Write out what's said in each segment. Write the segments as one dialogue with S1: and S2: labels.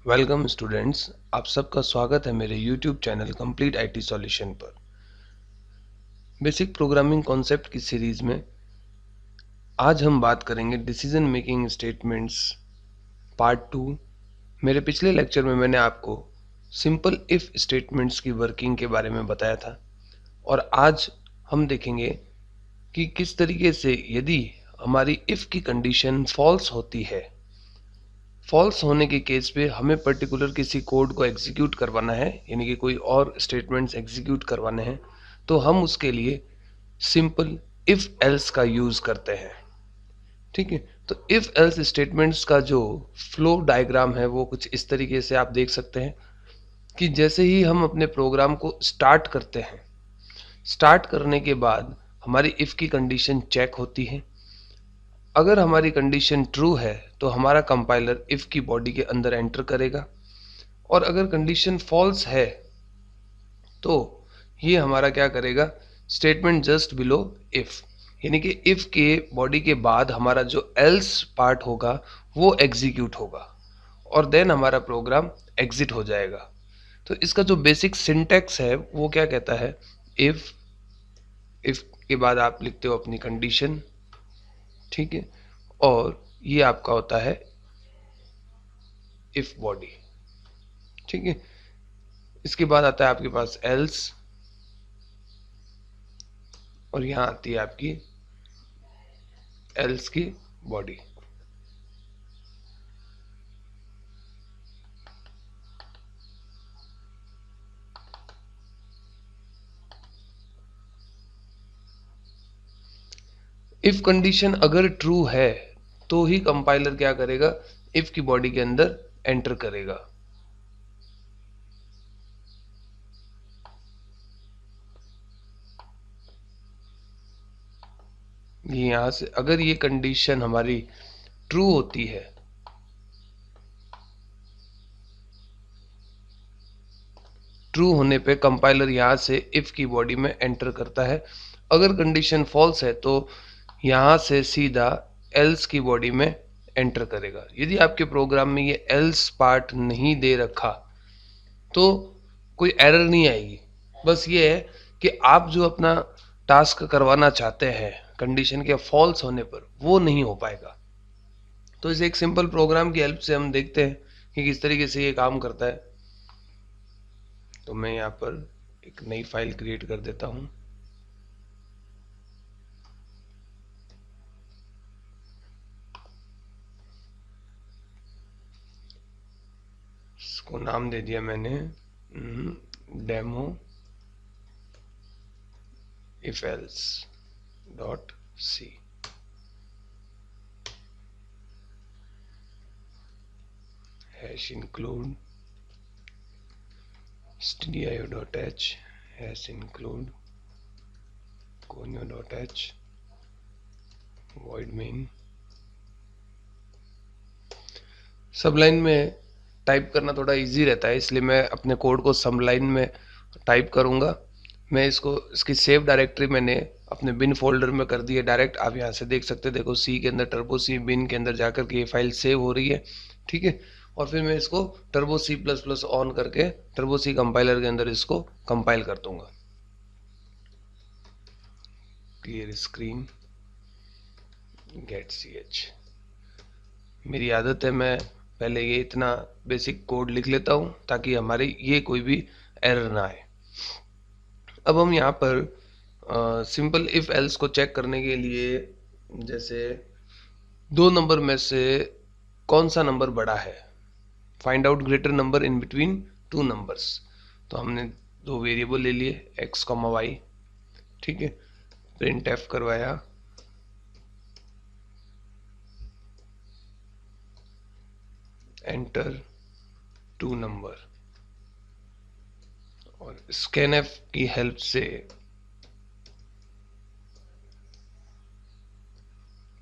S1: Welcome students, आप सबका स्वागत है मेरे YouTube channel complete IT solution पर। बेसिक प्रोग्रामिंग कॉन्सेप्ट की सीरीज में आज हम बात करेंगे डिसीजन मेकिंग स्टेटमेंट्स पार्ट 2। मेरे पिछले लेक्चर में मैंने आपको सिंपल इफ स्टेटमेंट्स की वर्किंग के बारे में बताया था और आज हम देखेंगे कि किस तरीके से यदि हमारी इफ की कंडीशन फॉल्स होती है, फॉल्स होने के केस पे हमें पर्टिकुलर किसी कोड को एग्जीक्यूट करवाना है, यानी कि कोई और स्टेटमेंट्स एग्जीक्यूट करवाने हैं, तो हम उसके लिए सिंपल इफ एल्स का यूज करते हैं। ठीक है, तो इफ एल्स स्टेटमेंट्स का जो फ्लो डायग्राम है वो कुछ इस तरीके से आप देख सकते हैं कि जैसे ही हम अपने प्रोग्राम को स्टार्ट करते हैं, स्टार्ट करने के बाद हमारी इफ की कंडीशन चेक होती है। अगर हमारी कंडीशन ट्रू है तो हमारा कंपाइलर इफ की बॉडी के अंदर एंटर करेगा, और अगर कंडीशन फॉल्स है तो ये हमारा क्या करेगा, स्टेटमेंट जस्ट बिलो इफ, यानी कि इफ के बॉडी के बाद हमारा जो एल्स पार्ट होगा वो एग्जीक्यूट होगा और देन हमारा प्रोग्राम एग्जिट हो जाएगा। तो इसका जो बेसिक सिंटैक्स है वो क्या कहता है, इफ इफ के बाद आप लिखते हो अपनी कंडीशन, ठीक है, और ये आपका होता है इफ बॉडी। ठीक है, इसके बाद आता है आपके पास एल्स और यहां आती है आपकी एल्स की बॉडी। इफ कंडीशन अगर ट्रू है तो ही कंपाइलर क्या करेगा, इफ की बॉडी के अंदर एंटर करेगा। यहां से अगर ये कंडीशन हमारी ट्रू होती है, ट्रू होने पे कंपाइलर यहां से इफ की बॉडी में एंटर करता है। अगर कंडीशन फॉल्स है तो यहां से सीधा एल्स की बॉडी में एंटर करेगा। यदि आपके प्रोग्राम में ये एल्स पार्ट नहीं दे रखा तो कोई एरर नहीं आएगी। बस ये है कि आप जो अपना टास्क करवाना चाहते हैं कंडीशन के फॉल्स होने पर वो नहीं हो पाएगा। तो इसे एक सिंपल प्रोग्राम की हेल्प से हम देखते हैं कि किस तरीके से ये काम करता है। तो मैं यहाँ पर एक नई फाइल क्रिएट कर देता हूँ। इसको नाम दे दिया मैंने demo if else dot C. Hash include stdio.h hash include conio.h void main। सब लाइन में टाइप करना थोड़ा इजी रहता है, इसलिए मैं अपने कोड को सब लाइन में टाइप करूंगा। मैं इसको इसकी सेव डायरेक्टरी मैंने अपने बिन फोल्डर में कर दी है डायरेक्ट। आप यहाँ से देख सकते हैं, देखो सी के अंदर टर्बो सी बिन के अंदर जाकर के ये फाइल सेव हो रही है। ठीक है, और फिर मैं इसको Turbo C plus plus on करके टर्बो सी कंपाइलर के अंदर इसको कंपाइल कर दूंगा। Clear screen get C H. मेरी आदत है मैं पहले ये इतना बेसिक कोड लिख लेता हूँ ताकि हमारे ये कोई भी एरर ना आए। अब हम यहाँ पर सिंपल इफ एल्स को चेक करने के लिए, जैसे दो नंबर में से कौन सा नंबर बड़ा है, find out greater number in between two numbers. तो हमने दो वेरिएबल ले लिए एक्स कॉमा वाई। ठीक है, प्रिंट एफ करवाया, एंटर टू नंबर, और स्कैन एफ की हेल्प से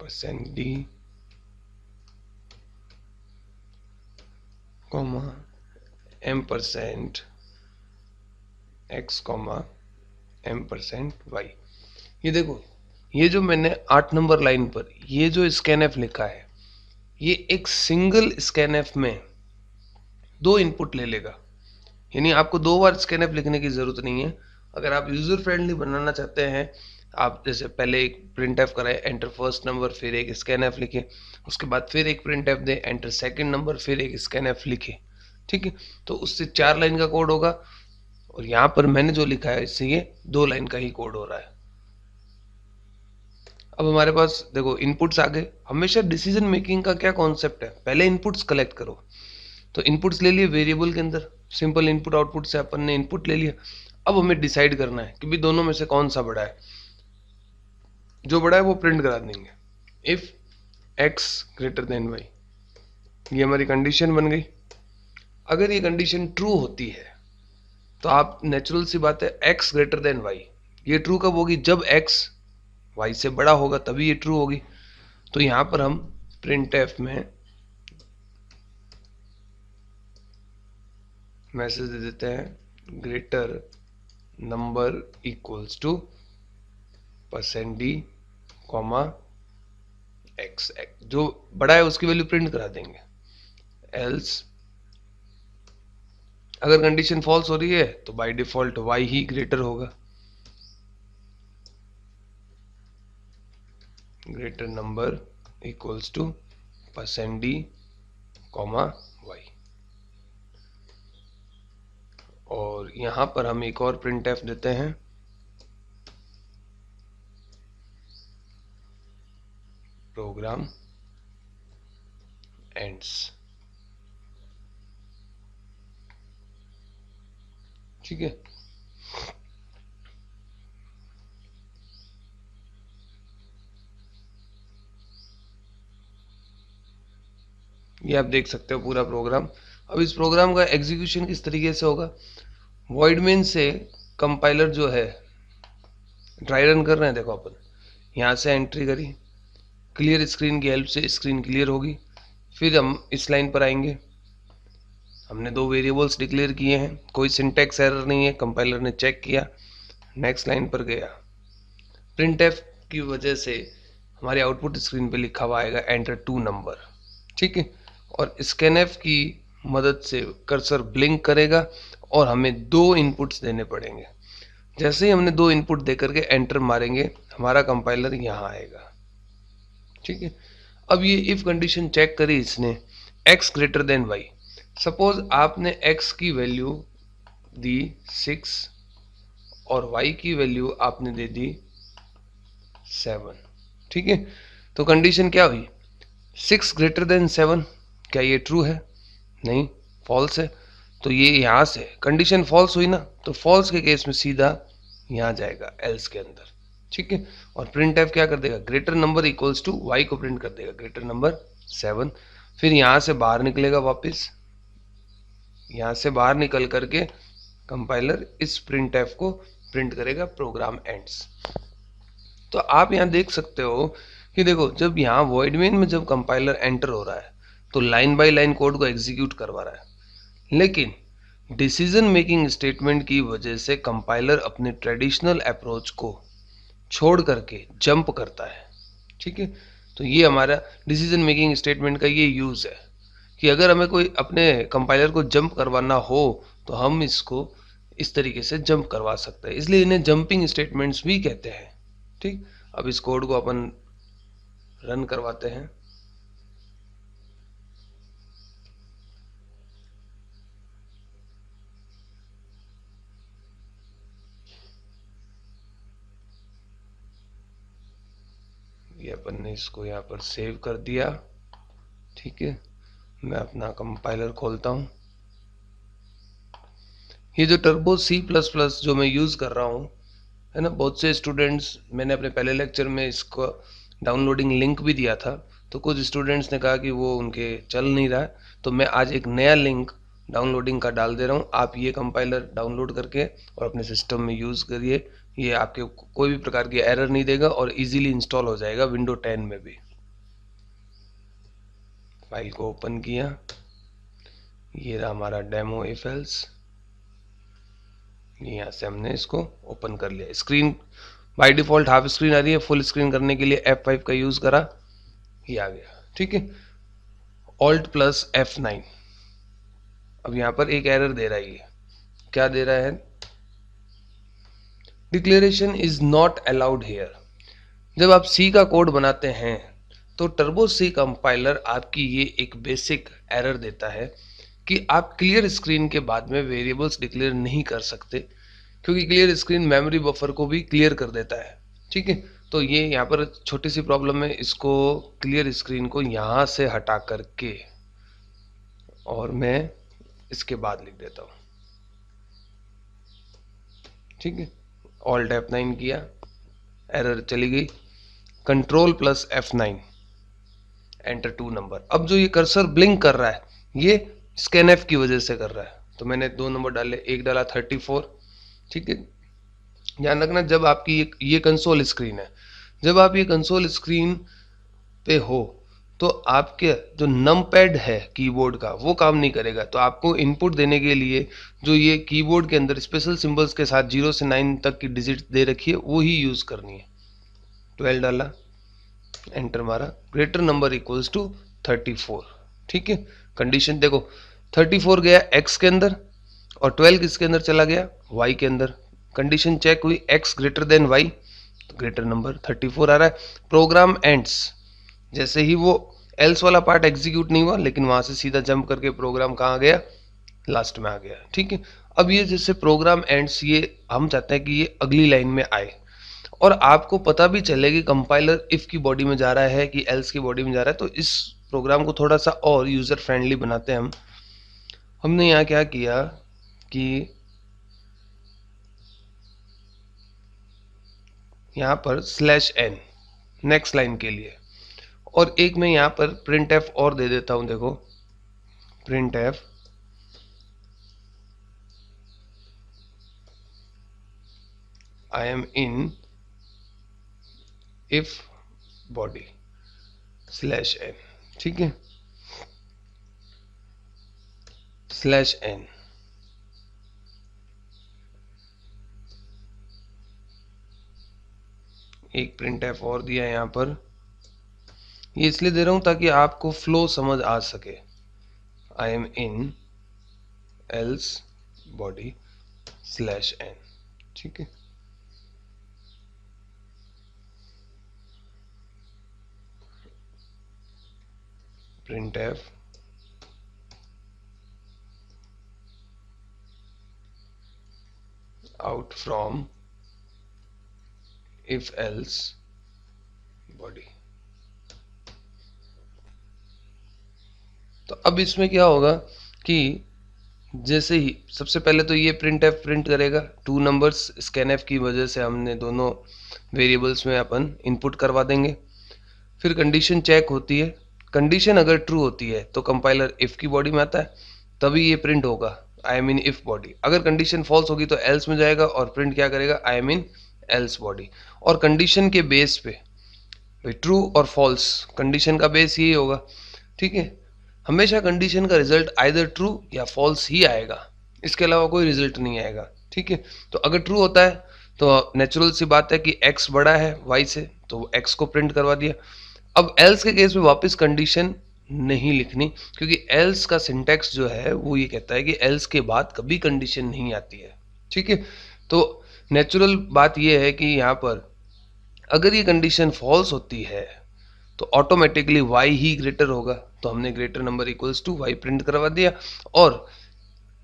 S1: %d comma M% x comma M% y। ये देखो, ये जो मैंने 8 नंबर लाइन पर ये जो स्कैन एफ लिखा है, ये एक सिंगल स्कैन एफ में दो इनपुट ले लेगा, यानी आपको दो बार स्कैनफ लिखने की ज़रूरत नहीं है। अगर आप यूज़र फ्रेंडली बनाना चाहते हैं, आप जैसे पहले एक प्रिंट एफ कराए, एंटर फर्स्ट नंबर, फिर एक स्कैनफ लिखे, उसके बाद फिर एक प्रिंट एफ दे, एंटर सेकंड नंबर, फिर एक स्कैनफ लिखे, ठीक है। तो उससे 4 लाइन का कोड होगा, और यहाँ पर मैंने जो लिखा है इससे ये 2 लाइन का ही कोड हो रहा है। अब हमारे पास देखो इनपुट्स आ गए। हमेशा डिसीजन मेकिंग का क्या कॉन्सेप्ट है, पहले इनपुट्स कलेक्ट करो। तो इनपुट्स ले लिए वेरिएबल के अंदर, सिंपल इनपुट आउटपुट से अपन ने इनपुट ले लिया। अब हमें डिसाइड करना है कि भाई दोनों में से कौन सा बड़ा है। जो बड़ा है वो प्रिंट करा देंगे, if x greater than y। ये हमारी कंडीशन बन गई। अगर ये कंडीशन ट्रू होती है तो आप नेचुरल सी बात है x ग्रेटर देन y, ये ट्रू कब होगी, जब x y से बड़ा होगा तभी ये ट्रू होगी। तो यहां पर हम प्रिंट एफ में मैसेज दे देते हैं greater number equals to %d comma x, जो बड़ा है उसकी वैल्यू प्रिंट करा देंगे। एल्स अगर कंडीशन फॉल्स हो रही है तो बाय डिफॉल्ट y ही ग्रेटर होगा, greater number equals to %d comma y। और यहां पर हम एक और प्रिंट एफ देते हैं प्रोग्राम एंड्स, ठीक है। ये आप देख सकते हो पूरा प्रोग्राम। अब इस प्रोग्राम का एग्जीक्यूशन किस तरीके से होगा, वॉइड मेन से कंपाइलर जो है ड्राई रन कर रहे हैं, देखो अपन यहाँ से एंट्री करी, क्लियर स्क्रीन की हेल्प से स्क्रीन क्लियर होगी। फिर हम इस लाइन पर आएंगे, हमने दो वेरिएबल्स डिक्लेयर किए हैं, कोई सिंटैक्स एरर नहीं है, कंपाइलर ने चेक किया। नेक्स्ट लाइन पर गया, प्रिंट एफ की वजह से हमारे आउटपुट स्क्रीन पे लिखा हुआ आएगा एंटर 2 नंबर, ठीक है। और स्कैनएफ की मदद से कर्सर ब्लिंक करेगा और हमें दो इनपुट्स देने पड़ेंगे। जैसे ही हमने दो इनपुट दे करके एंटर मारेंगे, हमारा कंपाइलर यहाँ आएगा, ठीक है। अब ये इफ कंडीशन चेक करी इसने x greater than y। Suppose आपने x की वैल्यू दी 6 और y की वैल्यू आपने दे दी 7, ठीक है। तो कंडीशन क्या हुई, 6 ग्रेटर देन 7, क्या ये ट्रू है, नहीं, फॉल्स है। तो ये यहाँ से कंडीशन फॉल्स हुई ना, तो फॉल्स के केस में सीधा यहाँ जाएगा एल्स के अंदर, ठीक है। और प्रिंट एफ क्या कर देगा, greater number equals to Y को प्रिंट कर देगा, ग्रेटर नंबर 7। फिर यहाँ से बाहर निकलेगा, वापस यहाँ से बाहर निकल करके कंपाइलर इस प्रिंट एफ को प्रिंट करेगा प्रोग्राम एंड्स। तो आप यहाँ देख सकते हो कि देखो जब यहाँ वॉइड मेन में जब कंपाइलर एंटर हो रहा है तो लाइन बाय लाइन कोड को एग्जीक्यूट करवा रहा है, लेकिन डिसीजन मेकिंग स्टेटमेंट की वजह से कंपाइलर अपने ट्रेडिशनल अप्रोच को छोड़ करके जंप करता है, ठीक है। तो ये हमारा डिसीजन मेकिंग स्टेटमेंट का ये यूज है कि अगर हमें कोई अपने कंपाइलर को जंप करवाना हो तो हम इसको इस तरीके से जंप करवा सकते हैं, इसलिए इन्हें जंपिंग स्टेटमेंट्स भी कहते हैं, ठीक। अब इस कोड को अपन रन करवाते हैं। ये अपन ने इसको यहाँ पर सेव कर दिया, ठीक है। मैं अपना कंपाइलर खोलता हूँ। ये जो टर्बो C++ जो मैं यूज़ कर रहा हूँ है ना, बहुत से स्टूडेंट्स, मैंने अपने पहले लेक्चर में इसको डाउनलोडिंग लिंक भी दिया था, तो कुछ स्टूडेंट्स ने कहा कि वो उनके चल नहीं रहा है, तो मैं आज एक नया लिंक डाउनलोडिंग का डाल दे रहा हूँ। आप ये कंपाइलर डाउनलोड करके और अपने सिस्टम में यूज़ करिए, ये आपके कोई भी प्रकार की एरर नहीं देगा और इजीली इंस्टॉल हो जाएगा विंडो 10 में भी। फाइल को ओपन किया, ये रहा हमारा डेमो इफ एल्स, यहाँ से हमने इसको ओपन कर लिया। Screen by default half screen आ रही है, फुल स्क्रीन करने के लिए F5 का यूज करा, ये आ गया, ठीक है। Alt+F9। अब यहाँ पर एक एरर दे रहा है, ये क्या दे रहा है, declaration is not allowed here. जब आप सी का कोड बनाते हैं तो टर्बो सी कंपाइलर आपकी ये एक बेसिक एरर देता है कि आप क्लियर स्क्रीन के बाद में वेरिएबल्स डिक्लेयर नहीं कर सकते, क्योंकि क्लियर स्क्रीन मेमोरी बफर को भी क्लियर कर देता है। ठीक है, तो ये यहाँ पर छोटी सी प्रॉब्लम है, इसको क्लियर स्क्रीन को यहाँ से हटा करके और मैं इसके बाद लिख देता हूँ। ठीक है, ऑल्ट F9 किया, एरर चली गई, control plus F9, enter 2 number. अब जो ये कर्सर ब्लिंक कर रहा है ये स्कैनएफ की वजह से कर रहा है, तो मैंने 2 नंबर डाले, एक डाला 34। ठीक है, ध्यान रखना जब आपकी ये कंसोल स्क्रीन है, जब आप ये कंसोल स्क्रीन पे हो तो आपके जो नम पैड है कीबोर्ड का वो काम नहीं करेगा, तो आपको इनपुट देने के लिए जो ये कीबोर्ड के अंदर स्पेशल सिंबल्स के साथ 0 से 9 तक की डिजिट दे रखी है वो ही यूज करनी है। 12 डाला, एंटर मारा, ग्रेटर नंबर इक्वल्स टू 34। ठीक है, कंडीशन देखो, 34 गया x के अंदर और 12 किसके अंदर चला गया, y के अंदर। कंडीशन चेक हुई, x ग्रेटर देन y, तो ग्रेटर नंबर 34 आ रहा है। प्रोग्राम एंड्स, जैसे ही वो एल्स वाला पार्ट एग्जीक्यूट नहीं हुआ, लेकिन वहां से सीधा जंप करके प्रोग्राम कहाँ आ गया, लास्ट में आ गया। ठीक है, अब ये जैसे प्रोग्राम एंड्स, ये हम चाहते हैं कि ये अगली लाइन में आए और आपको पता भी चले कि कंपाइलर इफ की बॉडी में जा रहा है कि एल्स की बॉडी में जा रहा है, तो इस प्रोग्राम को थोड़ा सा और यूजर फ्रेंडली बनाते हैं हमने यहाँ क्या किया कि यहाँ पर /n नेक्स्ट लाइन के लिए, और एक मैं यहाँ पर प्रिंट एफ और दे देता हूं। देखो, print F I am in if body /n। ठीक है, /n एक प्रिंट एफ और दिया यहाँ पर, ये इसलिए दे रहा हूं ताकि आपको फ्लो समझ आ सके। I am in else body /n। ठीक है, print F out from if else body. तो अब इसमें क्या होगा कि जैसे ही सबसे पहले तो ये प्रिंट एफ प्रिंट करेगा 2 नंबर्स, स्कैन एफ की वजह से हमने दोनों वेरिएबल्स में अपन इनपुट करवा देंगे। फिर कंडीशन चेक होती है, कंडीशन अगर ट्रू होती है तो कंपाइलर इफ की बॉडी में आता है, तभी ये प्रिंट होगा I am in if body. अगर कंडीशन फॉल्स होगी तो एल्स में जाएगा और प्रिंट क्या करेगा, I am in else body. और कंडीशन के बेस पे ट्रू और फॉल्स, कंडीशन का बेस यही होगा। ठीक है, हमेशा कंडीशन का रिजल्ट आइदर ट्रू या फॉल्स ही आएगा, इसके अलावा कोई रिजल्ट नहीं आएगा। ठीक है, तो अगर ट्रू होता है तो नेचुरल सी बात है कि x बड़ा है y से, तो x को प्रिंट करवा दिया। अब एल्स के केस में वापस कंडीशन नहीं लिखनी, क्योंकि एल्स का सिंटैक्स जो है वो ये कहता है कि एल्स के बाद कभी कंडीशन नहीं आती है। ठीक है, तो नेचुरल बात ये है कि यहाँ पर अगर ये कंडीशन फॉल्स होती है तो ऑटोमेटिकली y ही ग्रेटर होगा, तो हमने greater number equals to y print करवा दिया। और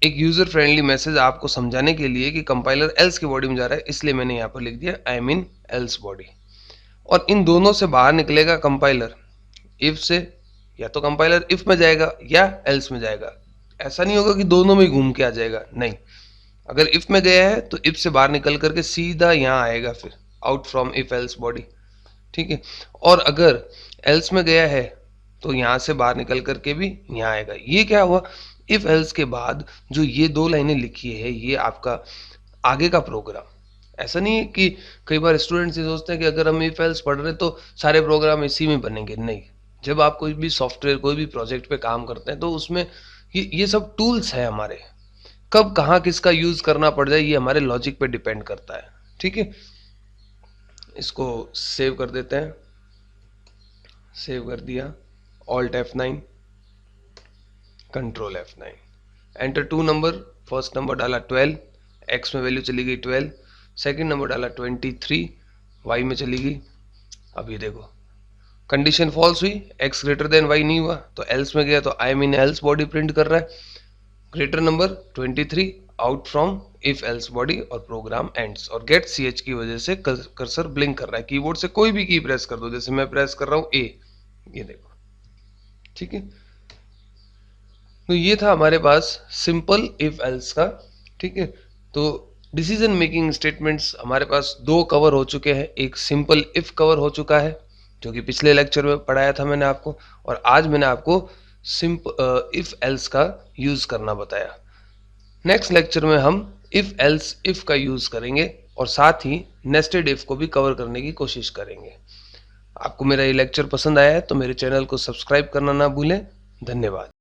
S1: एक यूजर फ्रेंडली मैसेज आपको समझाने के लिए कि कंपाइलर एल्स की बॉडी में जा रहा है, इसलिए मैंने यहाँ पर लिख दिया I am in else body. और इन दोनों से बाहर निकलेगा कंपाइलर इफ से, या तो कंपाइलर इफ में जाएगा या एल्स में जाएगा। ऐसा नहीं होगा कि दोनों में घूम के आ जाएगा, नहीं। अगर इफ में गया है तो इफ से बाहर निकल करके सीधा यहाँ आएगा, फिर out from if else body. ठीक है, और अगर एल्स में गया है तो यहाँ से बाहर निकल करके भी यहाँ आएगा। ये क्या हुआ, इफ एल्स के बाद जो ये 2 लाइनें लिखी है ये आपका आगे का प्रोग्राम। ऐसा नहीं है कि कई बार स्टूडेंट्स ये सोचते हैं कि अगर हम इफ एल्स पढ़ रहे हैं तो सारे प्रोग्राम इसी में बनेंगे, नहीं। जब आप कोई भी सॉफ्टवेयर कोई भी प्रोजेक्ट पे काम करते हैं तो उसमें ये सब टूल्स है हमारे, कब कहाँ किसका यूज करना पड़ जाए ये हमारे लॉजिक पे डिपेंड करता है। ठीक है, इसको सेव कर देते हैं, सेव कर दिया, alt F9, control F9। Enter 2 number, first number डाला 12, एक्स में वैल्यू चली गई 12, सेकंड नंबर डाला 23, वाई में चली गई। अब ये देखो कंडीशन फॉल्स हुई, एक्स ग्रेटर देन वाई नहीं हुआ, तो एल्स में गया तो I mean else body print कर रहा है, greater number 23 out from if else body, और प्रोग्राम एंड्स, और गेट सी एच की वजह से कर्सर ब्लिंक कर रहा है। कीबोर्ड से कोई भी की प्रेस कर दो, जैसे मैं प्रेस कर रहा हूं ए, ये देखो, ठीक है। तो ये था हमारे पास सिंपल इफ एल्स का, ठीक है। तो डिसीजन मेकिंग स्टेटमेंट्स हमारे पास दो कवर हो चुके हैं, एक सिंपल इफ कवर हो चुका है जो कि पिछले लेक्चर में पढ़ाया था मैंने आपको, और आज मैंने आपको सिंपल इफ एल्स का यूज करना बताया। नेक्स्ट लेक्चर में हम इफ एल्स इफ का यूज करेंगे और साथ ही नेस्टेड इफ को भी कवर करने की कोशिश करेंगे। आपको मेरा ये लेक्चर पसंद आया है तो मेरे चैनल को सब्सक्राइब करना ना भूलें। धन्यवाद।